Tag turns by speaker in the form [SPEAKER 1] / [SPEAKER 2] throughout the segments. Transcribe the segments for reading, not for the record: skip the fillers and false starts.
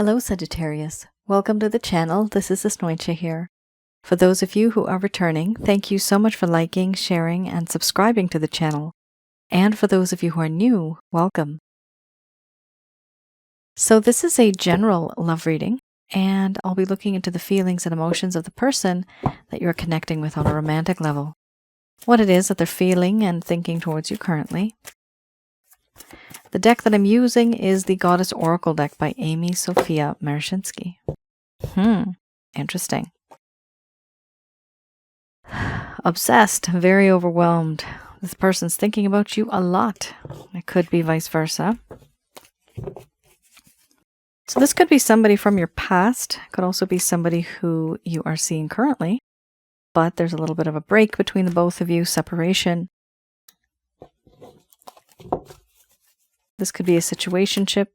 [SPEAKER 1] Hello Sagittarius, welcome to the channel. This is Asnointia here. For those of you who are returning, thank you so much for liking, sharing, and subscribing to the channel. And for those of you who are new, welcome. So this is a general love reading, and I'll be looking into the feelings and emotions of the person that you're connecting with on a romantic level. What it is that they're feeling and thinking towards you currently. The deck that I'm using is the Goddess Oracle deck by Amy Sophia Marashinsky. Interesting. Obsessed, very overwhelmed. This person's thinking about you a lot. It could be vice versa. So this could be somebody from your past. It could also be somebody who you are seeing currently. But there's a little bit of a break between the both of you, separation. This could be a situationship,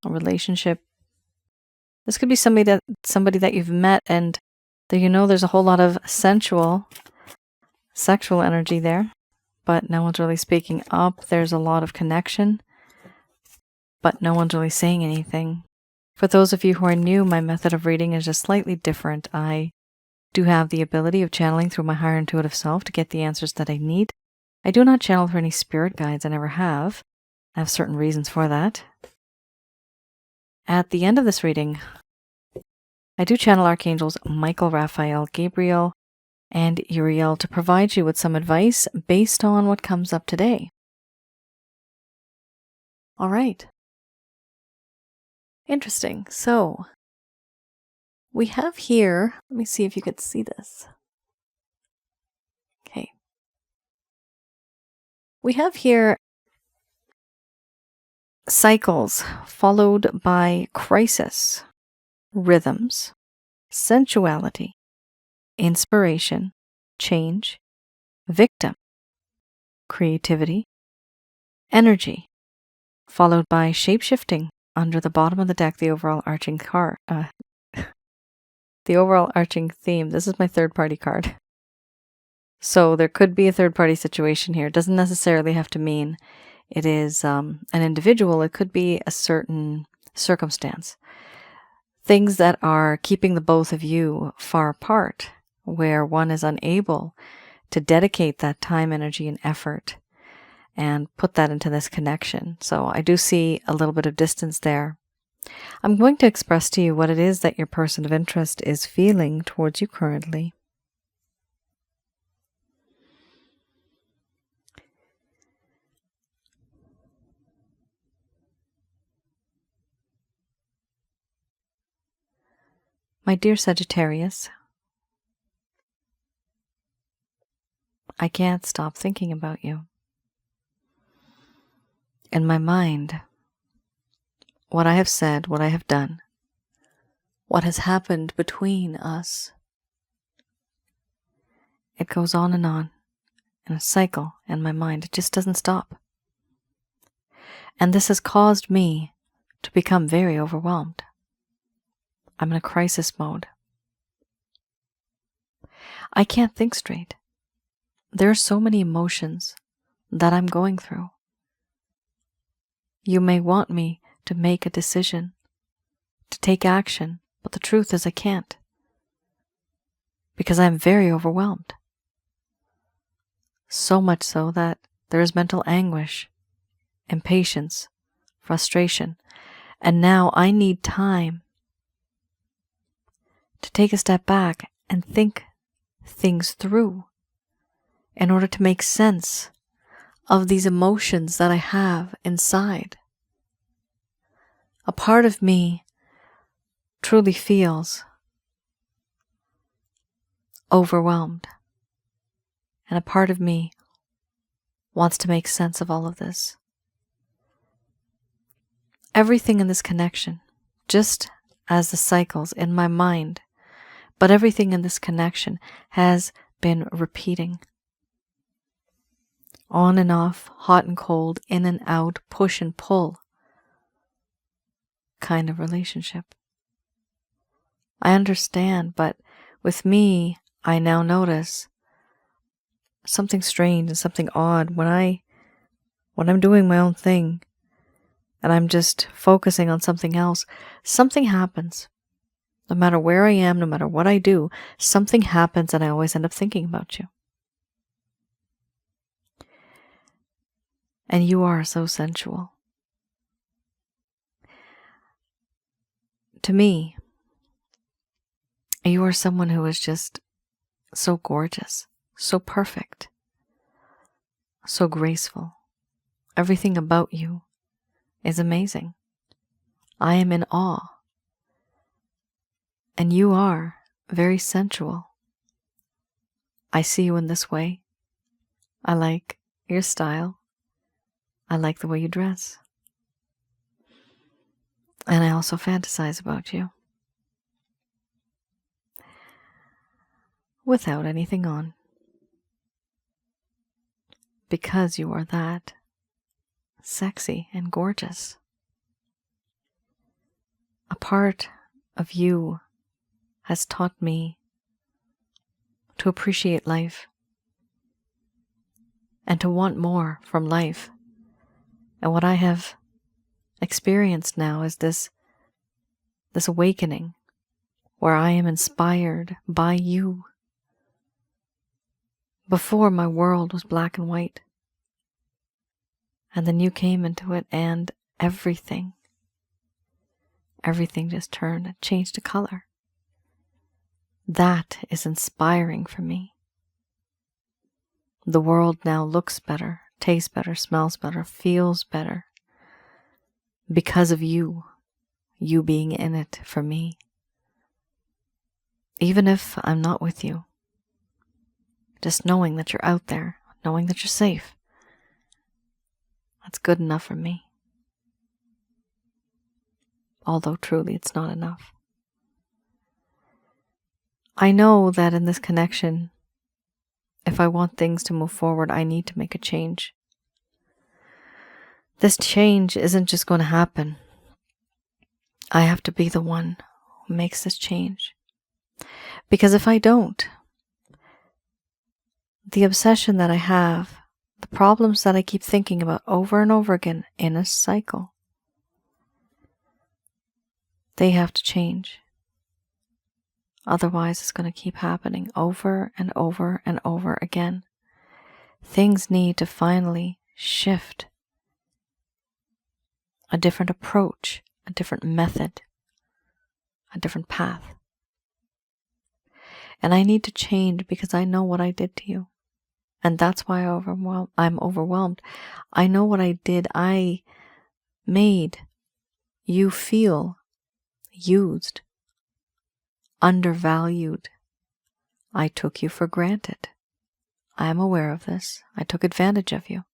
[SPEAKER 1] a relationship. This could be somebody that you've met and that you know there's a whole lot of sexual energy there, but no one's really speaking up. There's a lot of connection, but no one's really saying anything. For those of you who are new, my method of reading is just slightly different. I do have the ability of channeling through my higher intuitive self to get the answers that I need. I do not channel for any spirit guides. I never have. I have certain reasons for that. At the end of this reading, I do channel Archangels Michael, Raphael, Gabriel, and Uriel to provide you with some advice based on what comes up today. All right. Interesting. So, we have here, let me see if you could see this. Okay. We have here cycles followed by crisis, rhythms, sensuality, inspiration, change, victim, creativity, energy, followed by shape-shifting under the bottom of the deck, the overall arching card. The overall arching theme. This is my third-party card. So there could be a third-party situation here. It doesn't necessarily have to mean it is an individual. It could be a certain circumstance. Things that are keeping the both of you far apart, where one is unable to dedicate that time, energy, and effort and put that into this connection. So I do see a little bit of distance there. I'm going to express to you what it is that your person of interest is feeling towards you currently. My dear Sagittarius, I can't stop thinking about you. In my mind, what I have said, what I have done, what has happened between us, it goes on in a cycle in my mind. It just doesn't stop. And this has caused me to become very overwhelmed. I'm in a crisis mode. I can't think straight. There are so many emotions that I'm going through. You may want me to make a decision, to take action, but the truth is I can't. Because I'm very overwhelmed. So much so that there is mental anguish, impatience, frustration, and now I need time to take a step back and think things through in order to make sense of these emotions that I have inside. A part of me truly feels overwhelmed, and a part of me wants to make sense of all of this. Everything in this connection, just as the cycles in my mind, but everything in this connection has been repeating. On and off, hot and cold, in and out, push and pull kind of relationship. I understand, but with me, I now notice something strange and something odd when I'm doing my own thing. and I'm just focusing on something else, something happens. No matter where I am, no matter what I do, something happens and I always end up thinking about you. And you are so sensual. To me, you are someone who is just so gorgeous, so perfect, so graceful. Everything about you is amazing. I am in awe. And you are very sensual. I see you in this way. I like your style. I like the way you dress. And I also fantasize about you. Without anything on. Because you are that sexy and gorgeous. A part of you has taught me to appreciate life and to want more from life. And what I have experienced now is this awakening where I am inspired by you. Before, my world was black and white. And then you came into it and everything just turned and changed to color. That is inspiring for me. The world now looks better, tastes better, smells better, feels better because of you being in it for me. Even if I'm not with you, just knowing that you're out there, knowing that you're safe, that's good enough for me. Although truly it's not enough. I know that in this connection, if I want things to move forward, I need to make a change. This change isn't just going to happen. I have to be the one who makes this change. Because if I don't, the obsession that I have, the problems that I keep thinking about over and over again in a cycle, they have to change. Otherwise, it's going to keep happening over and over and over again. Things need to finally shift. A different approach, a different method, a different path. And I need to change because I know what I did to you. And that's why I'm overwhelmed. I know what I did. I made you feel used, undervalued. I took you for granted. I am aware of this. I took advantage of you.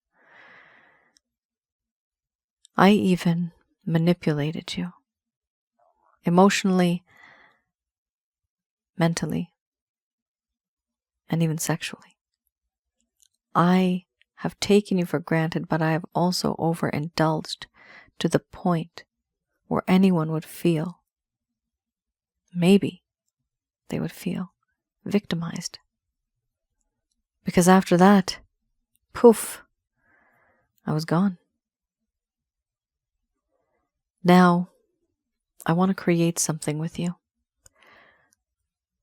[SPEAKER 1] I even manipulated you. Emotionally, mentally, and even sexually. I have taken you for granted, but I have also overindulged to the point where anyone would feel, maybe they would feel victimized. Because after that, poof, I was gone. Now, I want to create something with you.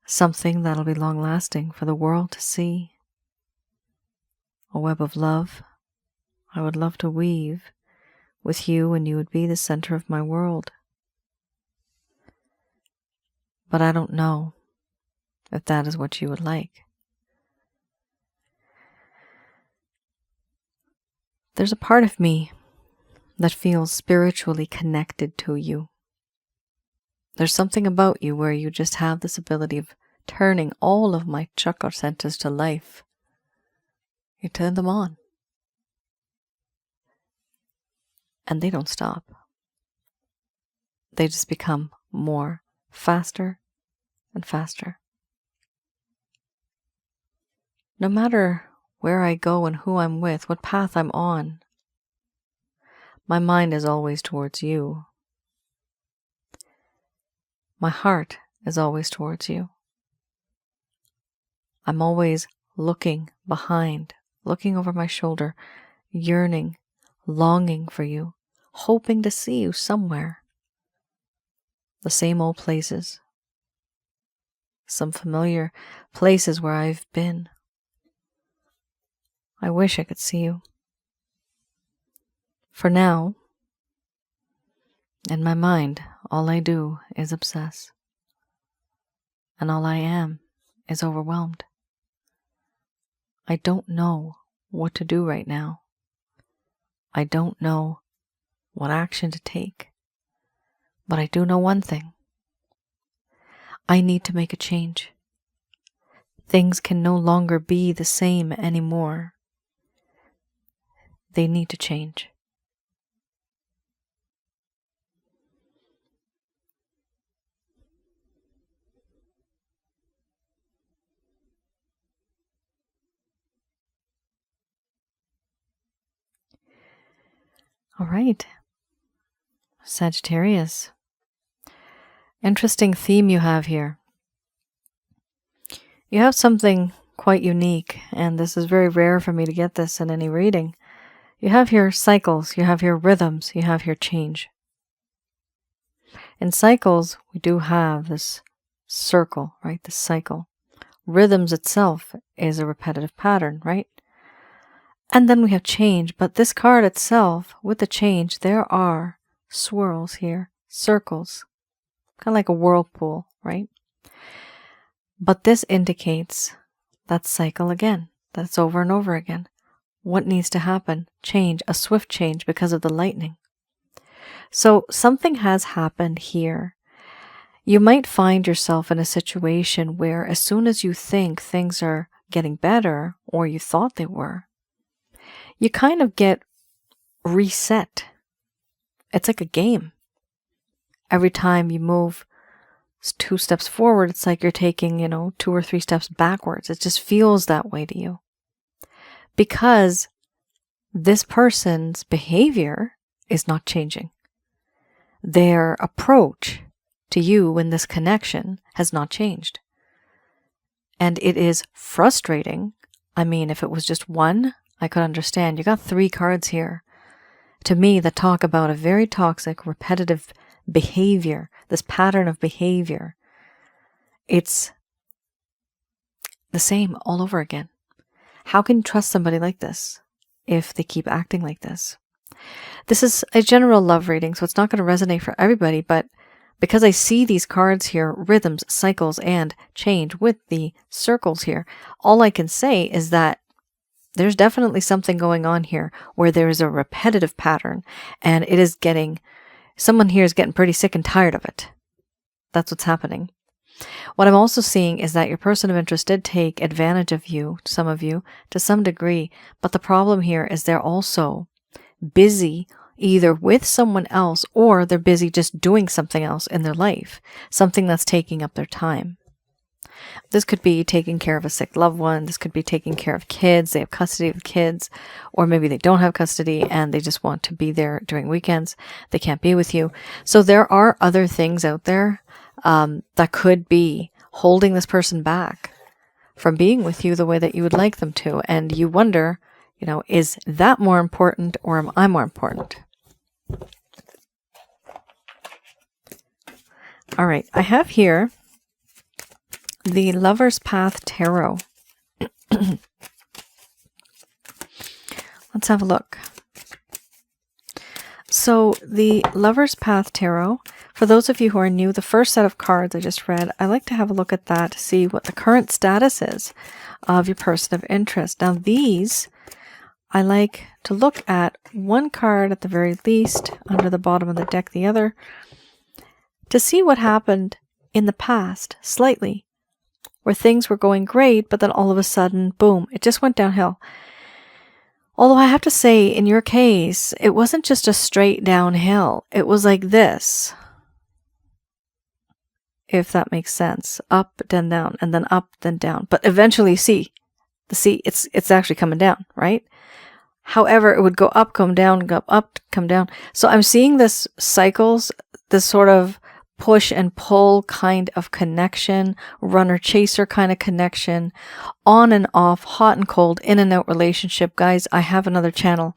[SPEAKER 1] Something that'll be long-lasting for the world to see. A web of love I would love to weave with you, and you would be the center of my world. But I don't know if that is what you would like. There's a part of me that feels spiritually connected to you. There's something about you where you just have this ability of turning all of my chakra centers to life. You turn them on. And they don't stop. They just become more, faster and faster. No matter where I go and who I'm with, what path I'm on, my mind is always towards you. My heart is always towards you. I'm always looking behind, looking over my shoulder, yearning, longing for you, hoping to see you somewhere. The same old places. Some familiar places where I've been. I wish I could see you. For now, in my mind, all I do is obsess. And all I am is overwhelmed. I don't know what to do right now. I don't know what action to take. But I do know one thing. I need to make a change. Things can no longer be the same anymore. They need to change. All right, Sagittarius. Interesting theme you have here. You have something quite unique, and this is very rare for me to get this in any reading. You have here cycles, you have here rhythms, you have here change. In cycles, we do have this circle, right? This cycle. Rhythms itself is a repetitive pattern, right? And then we have change, but this card itself, with the change, there are swirls here, circles, kind of like a whirlpool, right? But this indicates that cycle again, that's over and over again. What needs to happen? Change, a swift change because of the lightning. So something has happened here. You might find yourself in a situation where as soon as you think things are getting better, or you thought they were, you kind of get reset. It's like a game. Every time you move 2 steps forward, it's like you're taking, 2 or 3 steps backwards. It just feels that way to you. Because this person's behavior is not changing. Their approach to you in this connection has not changed. And it is frustrating. I mean, if it was just one, I could understand. You got 3 cards here, to me, that talk about a very toxic, repetitive behavior, this pattern of behavior. It's the same all over again. How can you trust somebody like this if they keep acting like this? This is a general love reading, so it's not going to resonate for everybody, but because I see these cards here, rhythms, cycles, and change with the circles here, all I can say is that there's definitely something going on here where there is a repetitive pattern, and it is someone here is getting pretty sick and tired of it. That's what's happening. What I'm also seeing is that your person of interest did take advantage of you, some of you, to some degree, but the problem here is they're also busy either with someone else, or they're busy just doing something else in their life, something that's taking up their time. This could be taking care of a sick loved one. This could be taking care of kids. They have custody of kids, or maybe they don't have custody and they just want to be there during weekends. They can't be with you. So there are other things out there that could be holding this person back from being with you the way that you would like them to. And you wonder, is that more important, or am I more important? All right, I have here the Lover's Path Tarot. Let's have a look. So the Lover's Path Tarot, for those of you who are new, the first set of cards I just read, I like to have a look at that to see what the current status is of your person of interest. Now these, I like to look at one card at the very least, under the bottom of the deck the other, to see what happened in the past, slightly, where things were going great, but then all of a sudden, boom, it just went downhill. Although I have to say, in your case, it wasn't just a straight downhill. It was like this, if that makes sense. Up, then down, and then up, then down. But eventually, it's actually coming down, right? However, it would go up, come down, go up, come down. So I'm seeing this cycles, this sort of push and pull kind of connection, runner-chaser kind of connection, on and off, hot and cold, in and out relationship. Guys, I have another channel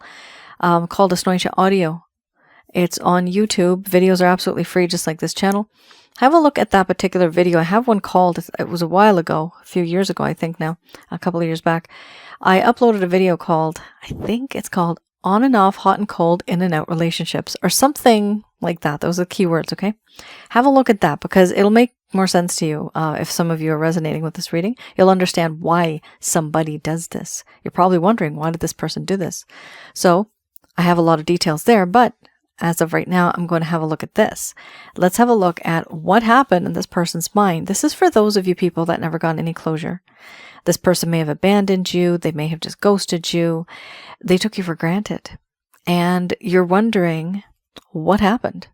[SPEAKER 1] called Asnointia Audio. It's on YouTube. Videos are absolutely free, just like this channel. Have a look at that particular video. I have one called, it was a while ago, a few years ago, I think now, a couple of years back. I uploaded a video called, I think it's called On and Off, Hot and Cold, In and Out Relationships, or something like that. Those are the keywords, okay? Have a look at that because it'll make more sense to you. If some of you are resonating with this reading, you'll understand why somebody does this. You're probably wondering, why did this person do this? So I have a lot of details there, but as of right now, I'm going to have a look at this. Let's have a look at what happened in this person's mind. This is for those of you people that never got any closure. This person may have abandoned you. They may have just ghosted you. They took you for granted. And you're wondering what happened.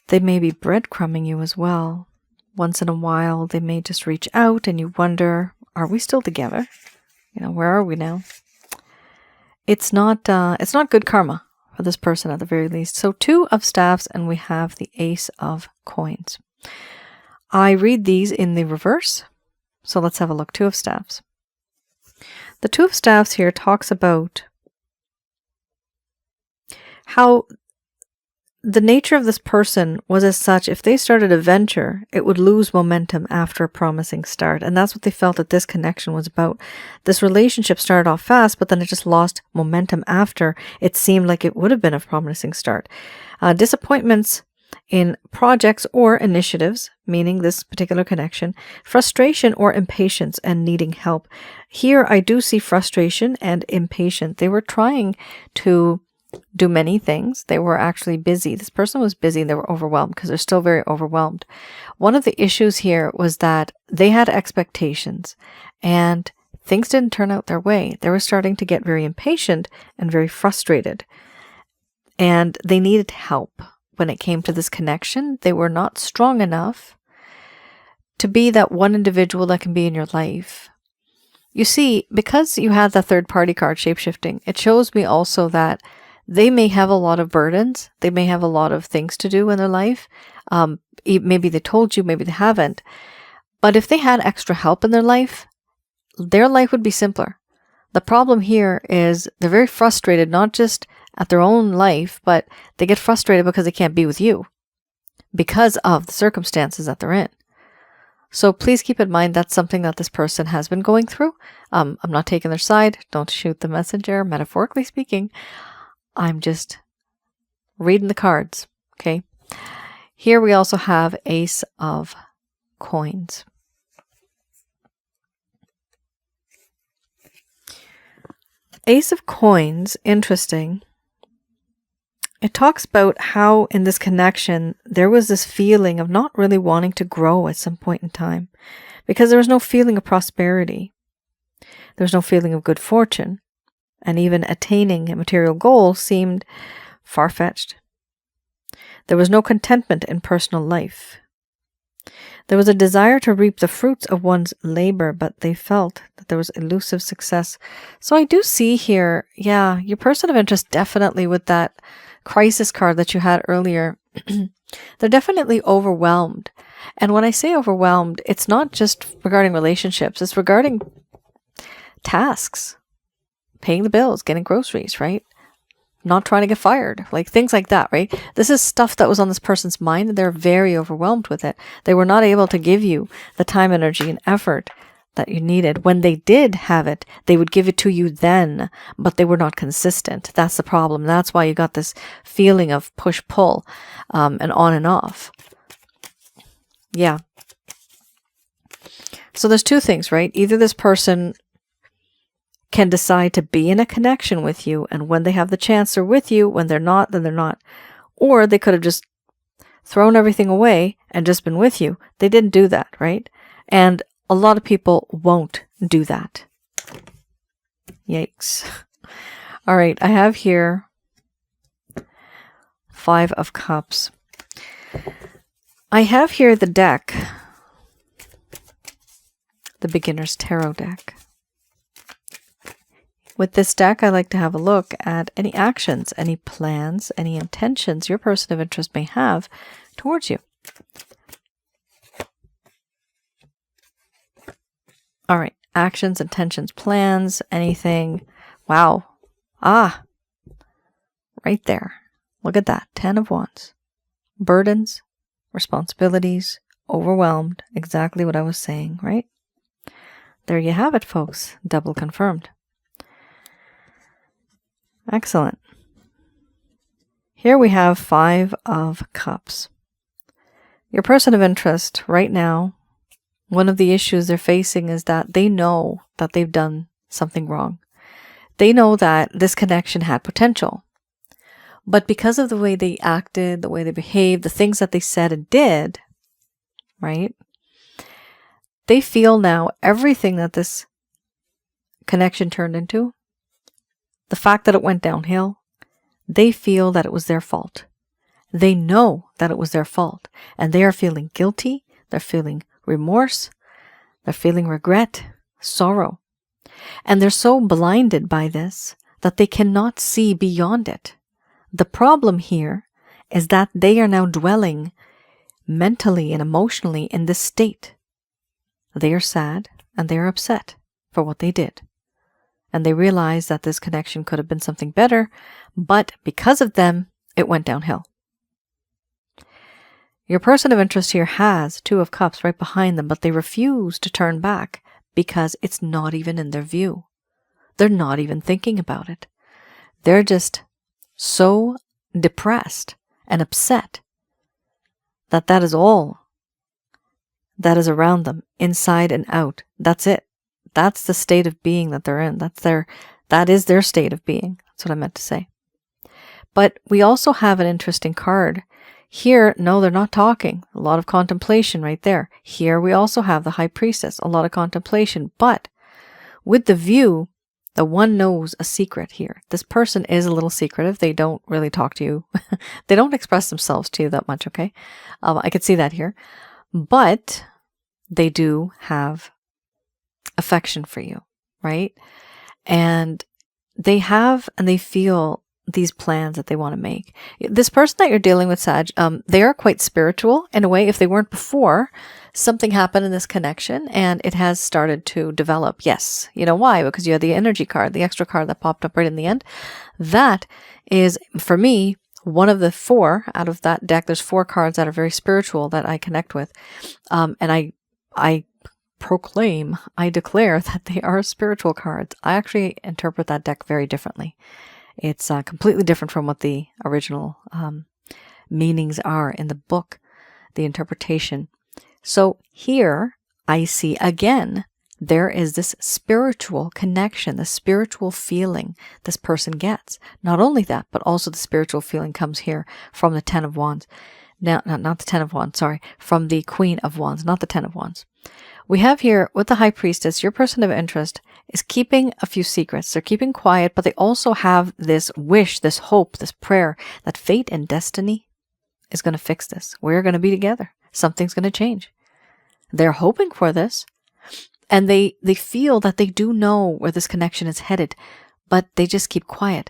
[SPEAKER 1] They may be breadcrumbing you as well. Once in a while, they may just reach out and you wonder, are we still together? Where are we now? It's not good karma for this person at the very least. So 2 of Staffs and we have the Ace of Coins. I read these in the reverse. So let's have a look. 2 of Staffs. The 2 of Staffs here talks about how the nature of this person was as such, if they started a venture, it would lose momentum after a promising start. And that's what they felt that this connection was about. This relationship started off fast, but then it just lost momentum after it seemed like it would have been a promising start. Disappointments in projects or initiatives, meaning this particular connection, frustration or impatience and needing help. Here I do see frustration and impatience. They were trying to do many things. They were actually busy. This person was busy and they were overwhelmed because they're still very overwhelmed. One of the issues here was that they had expectations and things didn't turn out their way. They were starting to get very impatient and very frustrated. And they needed help when it came to this connection. They were not strong enough to be that one individual that can be in your life. You see, because you had the third party card, shapeshifting, it shows me also that they may have a lot of burdens. They may have a lot of things to do in their life. Maybe they told you, maybe they haven't. But if they had extra help in their life would be simpler. The problem here is they're very frustrated, not just at their own life, but they get frustrated because they can't be with you because of the circumstances that they're in. So please keep in mind that's something that this person has been going through. I'm not taking their side. Don't shoot the messenger, metaphorically speaking. I'm just reading the cards, okay? Here we also have Ace of Coins. Ace of Coins, interesting. It talks about how in this connection, there was this feeling of not really wanting to grow at some point in time because there was no feeling of prosperity. There was no feeling of good fortune. And even attaining a material goal seemed far-fetched. There was no contentment in personal life. There was a desire to reap the fruits of one's labor, but they felt that there was elusive success. So I do see here, yeah, your person of interest definitely with that crisis card that you had earlier, they're definitely overwhelmed. And when I say overwhelmed, it's not just regarding relationships, it's regarding tasks. Paying the bills, getting groceries, right? Not trying to get fired, like things like that, right? This is stuff that was on this person's mind and they're very overwhelmed with it. They were not able to give you the time, energy, and effort that you needed. When they did have it, they would give it to you then, but they were not consistent. That's the problem. That's why you got this feeling of push-pull and on and off. Yeah. So there's 2 things, right? Either this person can decide to be in a connection with you, and when they have the chance, they're with you. When they're not, then they're not. Or they could have just thrown everything away and just been with you. They didn't do that, right? And a lot of people won't do that. Yikes. All right, I have here 5 of Cups. I have here the deck, the Beginner's Tarot deck. With this deck, I like to have a look at any actions, any plans, any intentions your person of interest may have towards you. All right, actions, intentions, plans, anything. Wow. Ah, right there. Look at that. 10 of Wands. Burdens, responsibilities, overwhelmed. Exactly what I was saying, right? There you have it, folks. Double confirmed. Excellent. Here we have 5 of Cups. Your person of interest right now, one of the issues they're facing is that they know that they've done something wrong. They know that this connection had potential. But because of the way they acted, the way they behaved, the things that they said and did, right? They feel now everything that this connection turned into, the fact that it went downhill, they feel that it was their fault. They know that it was their fault. And they are feeling guilty. They're feeling remorse. They're feeling regret, sorrow. And they're so blinded by this that they cannot see beyond it. The problem here is that they are now dwelling mentally and emotionally in this state. They are sad and they are upset for what they did. And they realize that this connection could have been something better, but because of them, it went downhill. Your person of interest here has 2 of Cups right behind them, but they refuse to turn back because it's not even in their view. They're not even thinking about it. They're just so depressed and upset that that is all that is around them, inside and out. That's it. That's the state of being that they're in. That is their state of being. That's what I meant to say. But we also have an interesting card. Here, no, they're not talking. A lot of contemplation right there. Here we also have the High Priestess, a lot of contemplation. But with the view, the one knows a secret here. This person is a little secretive. They don't really talk to you. They don't express themselves to you that much, okay? I could see that here. But they do have affection for you, right? And they feel these plans that they want to make. This person that you're dealing with, Sag, they are quite spiritual in a way. If they weren't before, something happened in this connection and it has started to develop. Yes. You know why? Because you had the energy card, the extra card that popped up right in the end. That is, for me, one of the 4 out of that deck. There's 4 cards that are very spiritual that I connect with. And I proclaim, I declare that they are spiritual cards. I actually interpret that deck very differently. It's completely different from what the original meanings are in the book, the interpretation. So here I see again, there is this spiritual connection, the spiritual feeling this person gets. Not only that, but also the spiritual feeling comes here from the 10 of Wands. Now, not the 10 of Wands, sorry, from the Queen of Wands, not the 10 of Wands. We have here with the High Priestess, your person of interest is keeping a few secrets. They're keeping quiet, but they also have this wish, this hope, this prayer that fate and destiny is going to fix this. We're going to be together. Something's going to change. They're hoping for this, and they feel that they do know where this connection is headed, but they just keep quiet.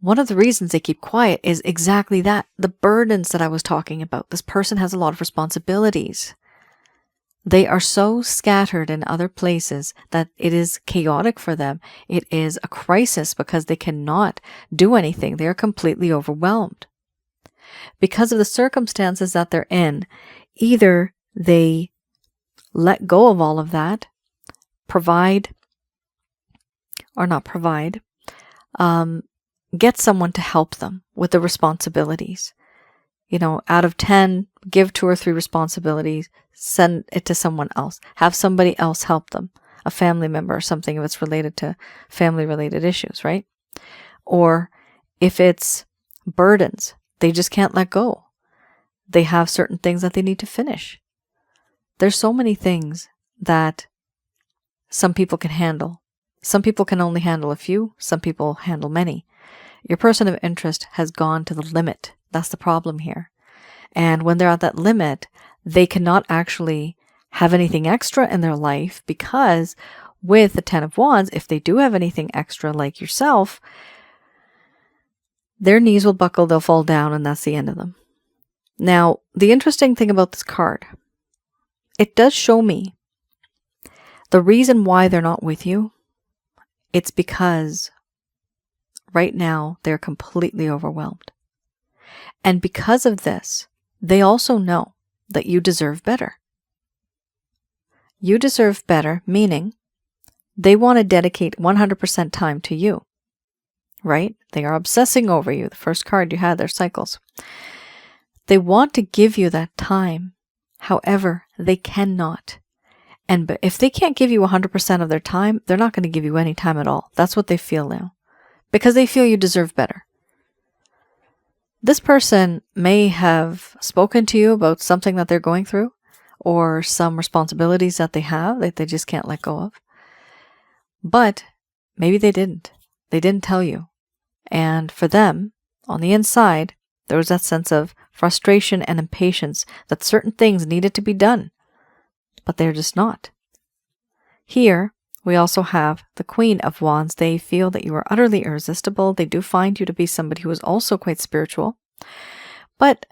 [SPEAKER 1] One of the reasons they keep quiet is exactly that, the burdens that I was talking about. This person has a lot of responsibilities. They are so scattered in other places that it is chaotic for them. It is a crisis because they cannot do anything. They are completely overwhelmed. Because of the circumstances that they're in, either they let go of all of that, get someone to help them with the responsibilities. You know, out of 10, give 2 or 3 responsibilities, send it to someone else. Have somebody else help them, a family member or something if it's related to family-related issues, right? Or if it's burdens, they just can't let go. They have certain things that they need to finish. There's so many things that some people can handle. Some people can only handle a few. Some people handle many. Your person of interest has gone to the limit. That's the problem here. And when they're at that limit, they cannot actually have anything extra in their life because with the 10 of Wands, if they do have anything extra like yourself, their knees will buckle, they'll fall down, and that's the end of them. Now, the interesting thing about this card, it does show me the reason why they're not with you. It's because right now they're completely overwhelmed. And because of this, they also know that you deserve better. You deserve better, meaning they want to dedicate 100% time to you, right? They are obsessing over you. The first card you had, their cycles. They want to give you that time. However, they cannot. And if they can't give you 100% of their time, they're not going to give you any time at all. That's what they feel now. Because they feel you deserve better. This person may have spoken to you about something that they're going through, or some responsibilities that they have that they just can't let go of. But maybe they didn't. They didn't tell you. And for them, on the inside, there was that sense of frustration and impatience that certain things needed to be done, but they're just not. Here, we also have the Queen of Wands. They feel that you are utterly irresistible. They do find you to be somebody who is also quite spiritual, but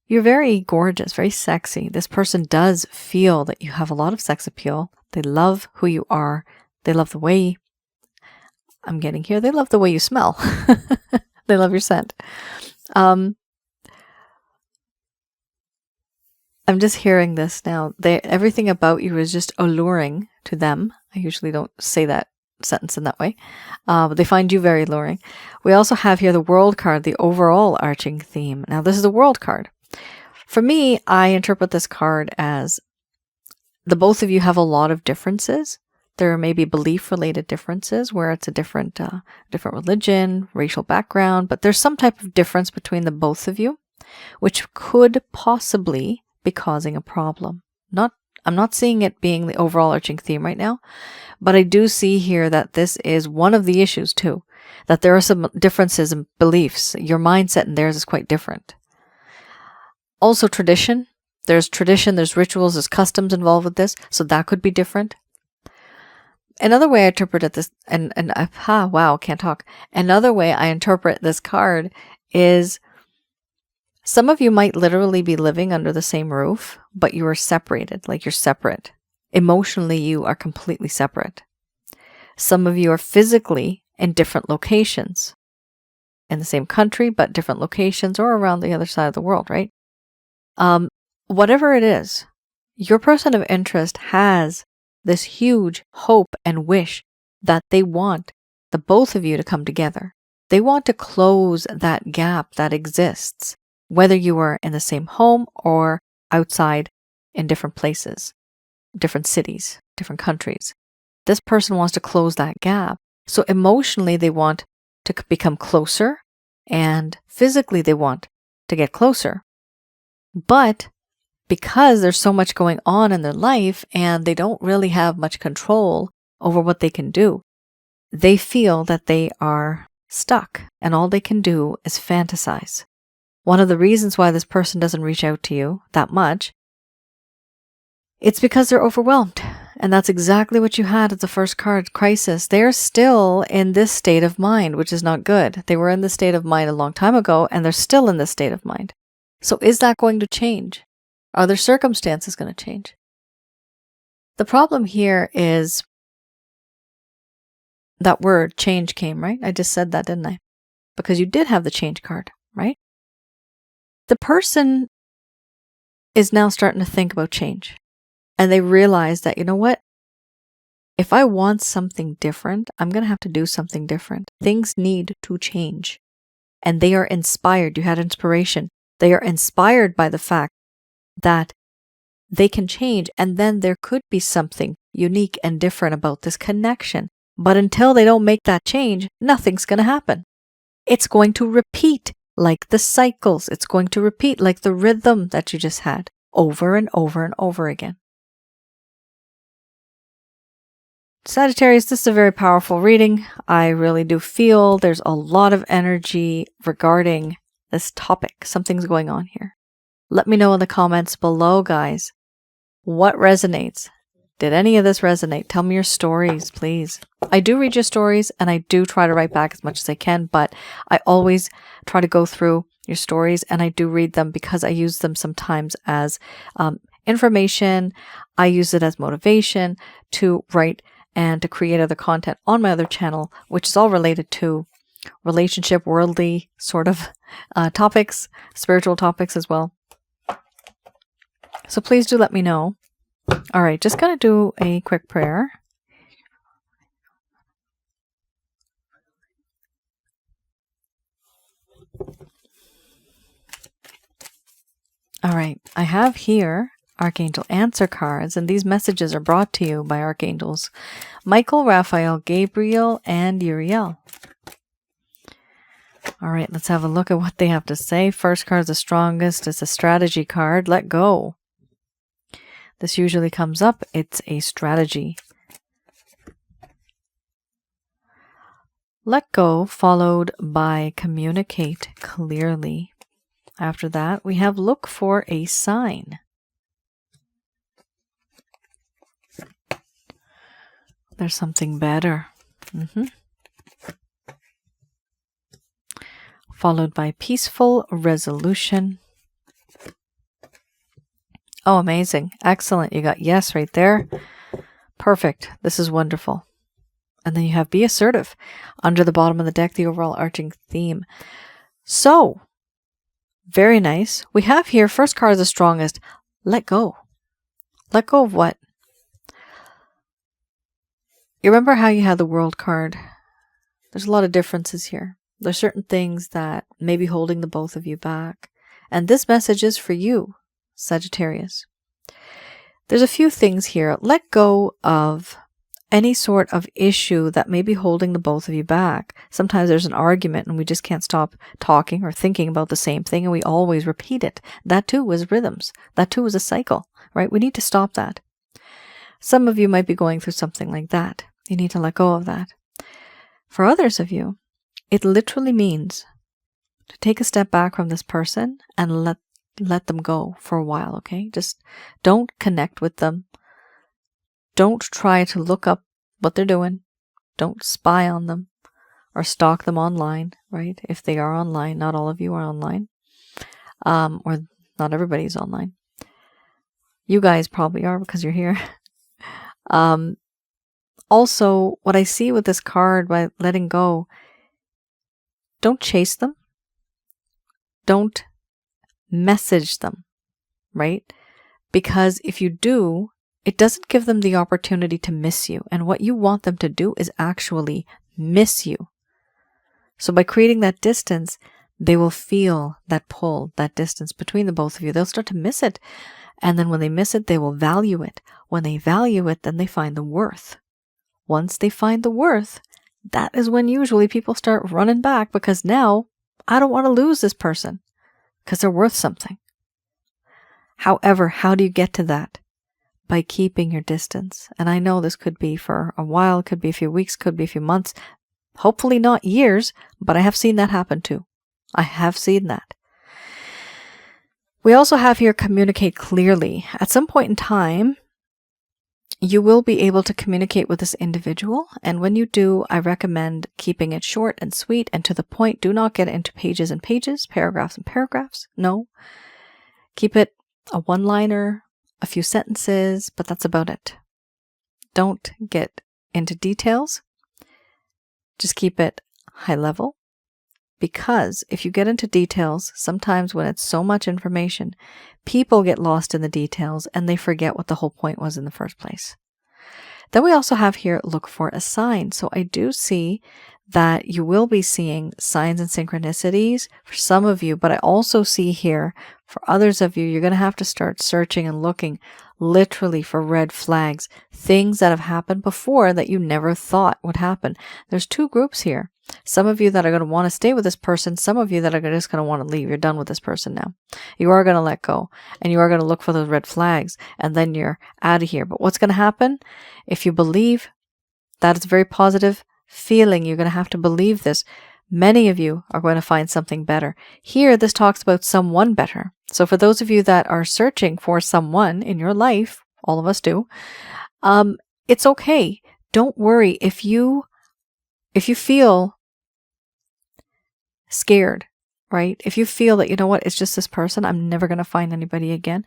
[SPEAKER 1] you're very gorgeous, very sexy. This person does feel that you have a lot of sex appeal. They love who you are. They love the way, I'm getting here, they love the way you smell. They love your scent. I'm just hearing this now. Everything about you is just alluring to them. I usually don't say that sentence in that way. But they find you very alluring. We also have here the World card, the overall arching theme. Now, this is a World card. For me, I interpret this card as the both of you have a lot of differences. There may be belief-related differences where it's a different religion, racial background, but there's some type of difference between the both of you, which could possibly be causing a problem. I'm not seeing it being the overall arching theme right now, but I do see here that this is one of the issues too, that there are some differences in beliefs. Your mindset and theirs is quite different. Also tradition. There's rituals, there's customs involved with this, so that could be different. Another way I interpret this, can't talk. Another way I interpret this card is some of you might literally be living under the same roof, but you are separated, like you're separate. Emotionally, you are completely separate. Some of you are physically in different locations, in the same country, but different locations or around the other side of the world, right? Whatever it is, your person of interest has this huge hope and wish that they want the both of you to come together. They want to close that gap that exists, whether you are in the same home or outside in different places, different cities, different countries. This person wants to close that gap. So emotionally, they want to become closer, and physically, they want to get closer. But because there's so much going on in their life and they don't really have much control over what they can do, they feel that they are stuck and all they can do is fantasize. One of the reasons why this person doesn't reach out to you that much, it's because they're overwhelmed. And that's exactly what you had at the first card, crisis. They're still in this state of mind, which is not good. They were in this state of mind a long time ago and they're still in this state of mind. So is that going to change? Are their circumstances going to change? The problem here is that word change came, right? I just said that, didn't I? Because you did have the change card, right? The person is now starting to think about change. And they realize that, you know what? If I want something different, I'm going to have to do something different. Things need to change. And they are inspired. You had inspiration. They are inspired by the fact that they can change, and then there could be something unique and different about this connection. But until they don't make that change, nothing's going to happen. It's going to repeat like the cycles. It's going to repeat like the rhythm that you just had over and over and over again. Sagittarius, this is a very powerful reading. I really do feel there's a lot of energy regarding this topic. Something's going on here. Let me know in the comments below, guys. What resonates? Did any of this resonate? Tell me your stories, please. I do read your stories and I do try to write back as much as I can, but I always try to go through your stories and I do read them because I use them sometimes as information. I use it as motivation to write and to create other content on my other channel, which is all related to relationship, worldly sort of topics, spiritual topics as well. So please do let me know. All right, just going to do a quick prayer. All right, I have here Archangel answer cards, and these messages are brought to you by Archangels Michael, Raphael, Gabriel, and Uriel. All right, let's have a look at what they have to say. First card is the strongest. It's a strategy card. Let go. This usually comes up. It's a strategy. Let go, followed by communicate clearly. After that, we have look for a sign. There's something better. Followed by peaceful resolution. Oh, amazing. Excellent. You got yes right there. Perfect. This is wonderful. And then you have be assertive. Under the bottom of the deck, the overall arching theme. So, very nice. We have here, first card is the strongest. Let go. Let go of what? You remember how you had the World card? There's a lot of differences here. There's certain things that may be holding the both of you back. And this message is for you, Sagittarius. There's a few things here. Let go of any sort of issue that may be holding the both of you back. Sometimes there's an argument and we just can't stop talking or thinking about the same thing, and we always repeat it. That too is rhythms. That too is a cycle, right? We need to stop that. Some of you might be going through something like that. You need to let go of that. For others of you, it literally means to take a step back from this person and let them go for a while, okay? Just don't connect with them. Don't try to look up what they're doing. Don't spy on them or stalk them online, right? If they are online, not all of you are online. Or not everybody's online. You guys probably are because you're here. Also, what I see with this card by letting go, don't chase them. Don't message them, right? Because if you do, it doesn't give them the opportunity to miss you. And what you want them to do is actually miss you. So by creating that distance, they will feel that pull, that distance between the both of you. They'll start to miss it. And then when they miss it, they will value it. When they value it, then they find the worth. Once they find the worth, that is when usually people start running back, because now I don't want to lose this person because they're worth something. However, how do you get to that? By keeping your distance. And I know this could be for a while, could be a few weeks, could be a few months, hopefully not years, but I have seen that happen too. I have seen that. We also have here communicate clearly. At some point in time, you will be able to communicate with this individual. And when you do, I recommend keeping it short and sweet and to the point. Do not get into pages and pages, paragraphs and paragraphs. No. Keep it a one-liner, a few sentences, but that's about it. Don't get into details. Just keep it high level. Because if you get into details, sometimes when it's so much information, people get lost in the details and they forget what the whole point was in the first place. Then we also have here, look for a sign. So I do see that you will be seeing signs and synchronicities for some of you, but I also see here for others of you, you're going to have to start searching and looking literally for red flags, things that have happened before that you never thought would happen. There's two groups here. Some of you that are going to want to stay with this person, some of you that are just going to want to leave. You're done with this person now. You are going to let go and you are going to look for those red flags and then you're out of here. But what's going to happen? If you believe, that is a very positive feeling. You're going to have to believe this. Many of you are going to find something better. Here, this talks about someone better. So for those of you that are searching for someone in your life, all of us do, it's okay. Don't worry. If you feel scared, right? If you feel that, you know what, it's just this person, I'm never going to find anybody again.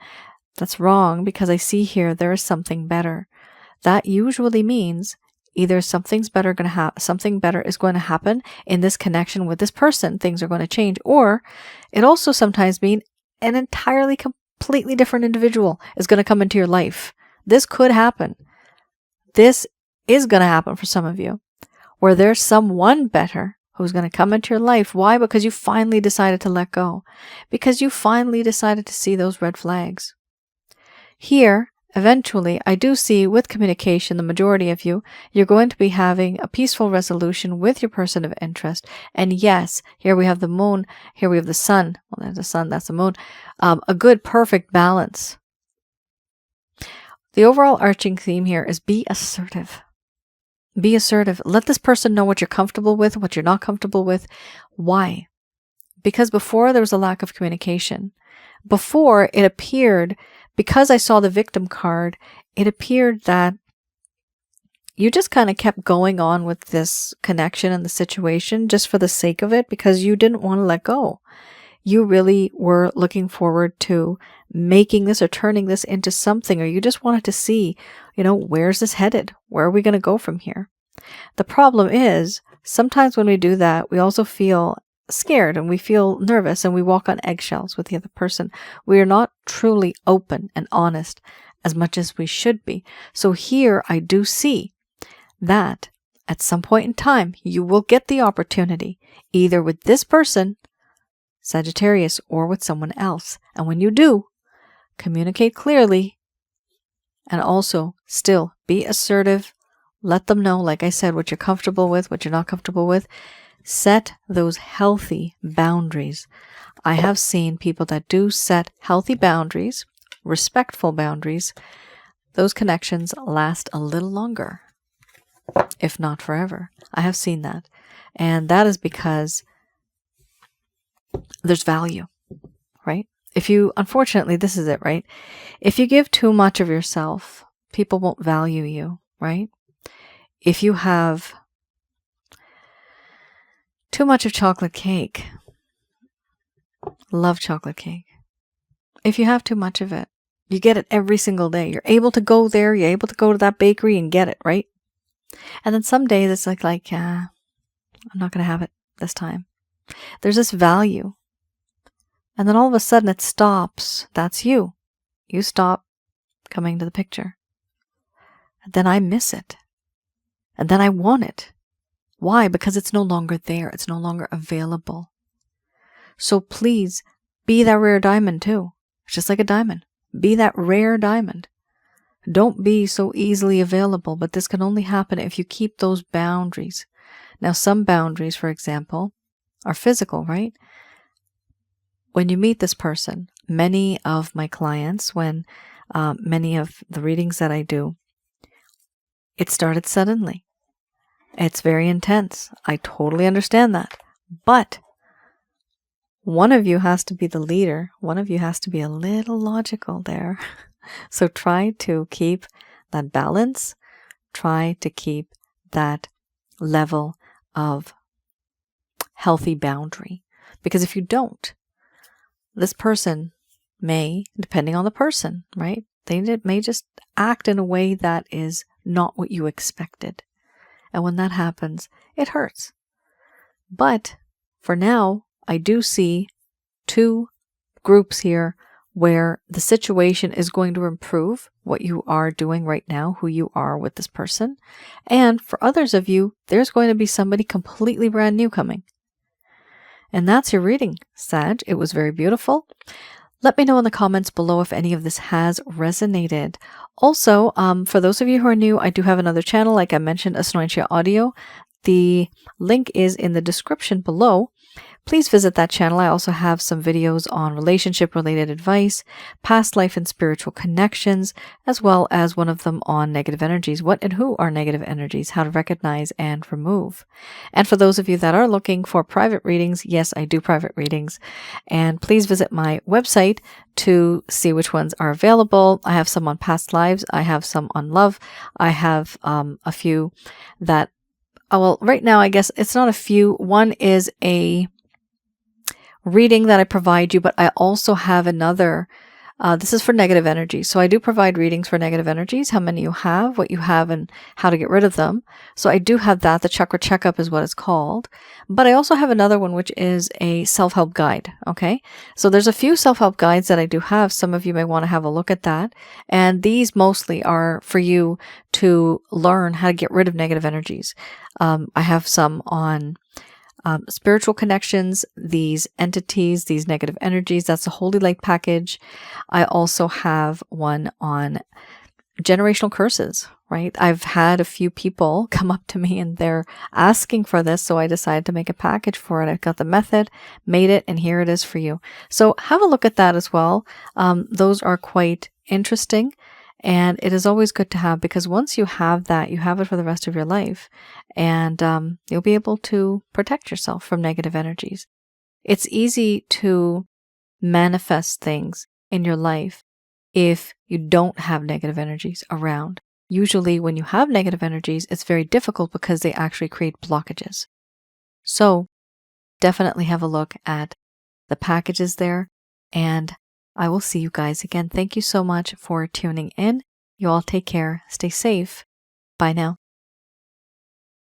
[SPEAKER 1] That's wrong, because I see here there is something better. That usually means Either something better is going to happen in this connection with this person. Things are going to change. Or it also sometimes means an entirely completely different individual is going to come into your life. This could happen. This is going to happen for some of you, where there's someone better who's going to come into your life. Why? Because you finally decided to let go. Because you finally decided to see those red flags. Here, eventually, I do see with communication, the majority of you, you're going to be having a peaceful resolution with your person of interest. And yes, here we have the moon, here we have the sun. Well, that's the sun, that's the moon. A good, perfect balance. The overall arching theme here is be assertive. Be assertive. Let this person know what you're comfortable with, what you're not comfortable with. Why? Because before there was a lack of communication. Before it appeared, because I saw the victim card, it appeared that you just kind of kept going on with this connection and the situation just for the sake of it, because you didn't want to let go. You really were looking forward to making this or turning this into something, or you just wanted to see, where's this headed? Where are we going to go from here? The problem is, sometimes when we do that, we also feel scared and we feel nervous and we walk on eggshells with the other person. We are not truly open and honest as much as we should be. So here I do see that at some point in time, you will get the opportunity either with this person, Sagittarius, or with someone else. And when you do, communicate clearly and also still be assertive. Let them know, like I said, what you're comfortable with, what you're not comfortable with. Set those healthy boundaries. I have seen people that do set healthy boundaries, respectful boundaries. Those connections last a little longer, if not forever. I have seen that. And that is because there's value, right? Unfortunately, this is it, right? If you give too much of yourself, people won't value you, right? If you have too much of chocolate cake, love chocolate cake. If you have too much of it, you get it every single day. You're able to go there, you're able to go to that bakery and get it, right? And then some days it's like, I'm not going to have it this time. There's this value. And then all of a sudden it stops. That's you. You stop coming to the picture. And then I miss it. And then I want it. Why? Because it's no longer there. It's no longer available. So please be that rare diamond too. It's just like a diamond. Be that rare diamond. Don't be so easily available, but this can only happen if you keep those boundaries. Now, some boundaries, for example, are physical, right? When you meet this person, many of my clients, many of the readings that I do, it started suddenly. It's very intense. I totally understand that. But one of you has to be the leader. One of you has to be a little logical there. So try to keep that balance. Try to keep that level of healthy boundary. Because if you don't, this person may, depending on the person, right? They may just act in a way that is not what you expected. And when that happens, it hurts. But for now, I do see two groups here where the situation is going to improve what you are doing right now, who you are with this person. And for others of you, there's going to be somebody completely brand new coming. And that's your reading, Sag. It was very beautiful. Let me know in the comments below if any of this has resonated. Also, for those of you who are new, I do have another channel, like I mentioned, Asnointia Audio. The link is in the description below. Please visit that channel. I also have some videos on relationship-related advice, past life and spiritual connections, as well as one of them on negative energies. What and who are negative energies? How to recognize and remove. And for those of you that are looking for private readings, yes, I do private readings. And please visit my website to see which ones are available. I have some on past lives. I have some on love. I have a few that, well, right now, I guess it's not a few. One is a reading that I provide you, but I also have another This is for negative energy. So I do provide readings for negative energies, how many you have, what you have, and how to get rid of them. So I do have that. The chakra checkup is what it's called. But I also have another one, which is a self-help guide. Okay. So there's a few self-help guides that I do have. Some of you may want to have a look at that. And these mostly are for you to learn how to get rid of negative energies. I have some on spiritual connections, these entities, these negative energies. That's the Holy Light package. I also have one on generational curses, right? I've had a few people come up to me and they're asking for this, so I decided to make a package for it. I've got the method, made it, and here it is for you. So have a look at that as well. Those are quite interesting. And it is always good to have, because once you have that, you have it for the rest of your life. And you'll be able to protect yourself from negative energies. It's easy to manifest things in your life if you don't have negative energies around. Usually when you have negative energies, it's very difficult because they actually create blockages. So definitely have a look at the packages there, and I will see you guys again. Thank you so much for tuning in. You all take care. Stay safe. Bye now.